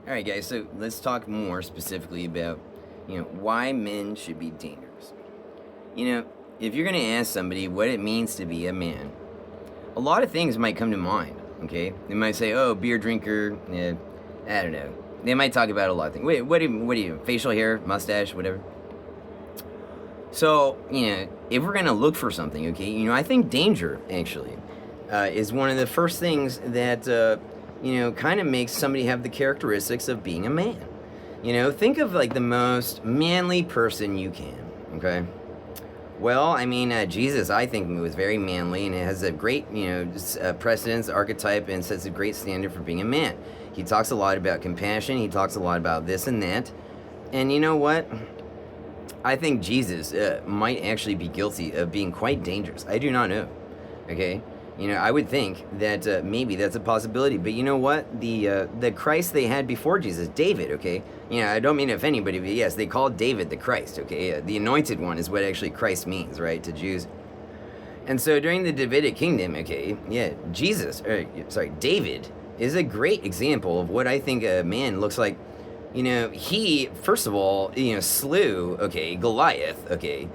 All right, guys. So let's talk more specifically about, why men should be dangerous. You know, if you're going to ask somebody what it means to be a man, a lot of things might come to mind. Okay, they might say, "Oh, beer drinker." Yeah, I don't know. They might talk about a lot of things. Wait, what do you? Facial hair, mustache, whatever. So, if we're gonna look for something, okay, I think danger actually is one of the first things that kind of makes somebody have the characteristics of being a man. Think of like the most manly person you can. Okay. Well, I mean, Jesus, I think, was very manly, and it has a great, precedence, archetype, and sets a great standard for being a man. He talks a lot about compassion. He talks a lot about this and that. And you know what? I think Jesus might actually be guilty of being quite dangerous. I do not know. Okay, I would think that maybe that's a possibility. But you know what? The Christ they had before Jesus, David. Okay, I don't mean to offend anybody, but yes, they called David the Christ. Okay, the anointed one is what actually Christ means, right, to Jews. And so during the Davidic kingdom, okay, yeah, David is a great example of what I think a man looks like. He first of all, slew, okay, Goliath, okay,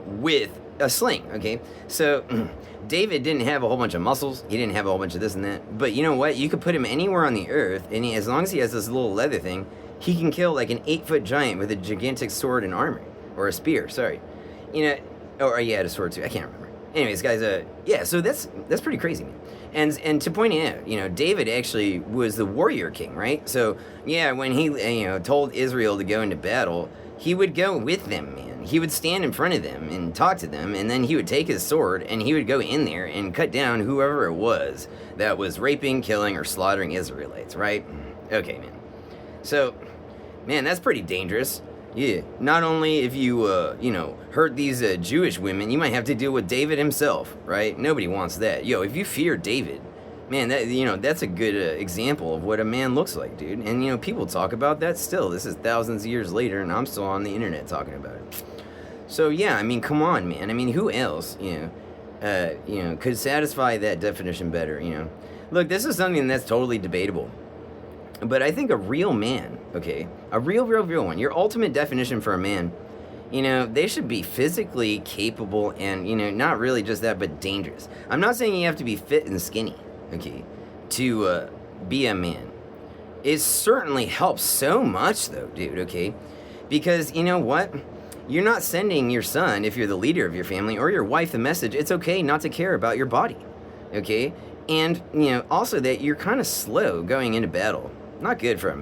with a sling, okay. So David didn't have a whole bunch of muscles. He didn't have a whole bunch of this and that. But you know what? You could put him anywhere on the earth, and as long as he has this little leather thing, he can kill like an 8-foot giant with a gigantic sword and armor, or a spear. Sorry, or he had a sword too. I can't remember. Anyways, guys, yeah. So that's pretty crazy, man. And to point out, David actually was the warrior king, right? So yeah, when he told Israel to go into battle, he would go with them, man. He would stand in front of them and talk to them, and then he would take his sword and he would go in there and cut down whoever it was that was raping, killing, or slaughtering Israelites, right? Okay, man. So, man, that's pretty dangerous. Yeah, not only if you, hurt these Jewish women, you might have to deal with David himself, right? Nobody wants that. Yo, if you fear David, man, that's a good example of what a man looks like, dude. And, people talk about that still. This is thousands of years later, and I'm still on the internet talking about it. So, yeah, I mean, come on, man. I mean, who else, could satisfy that definition better, Look, this is something that's totally debatable. But I think a real man, okay, a real one, your ultimate definition for a man, they should be physically capable and, not really just that, but dangerous. I'm not saying you have to be fit and skinny, okay, to be a man. It certainly helps so much, though, dude, okay? Because you know what? You're not sending your son, if you're the leader of your family, or your wife the message, it's okay not to care about your body, okay? And, also that you're kind of slow going into battle. Not good for a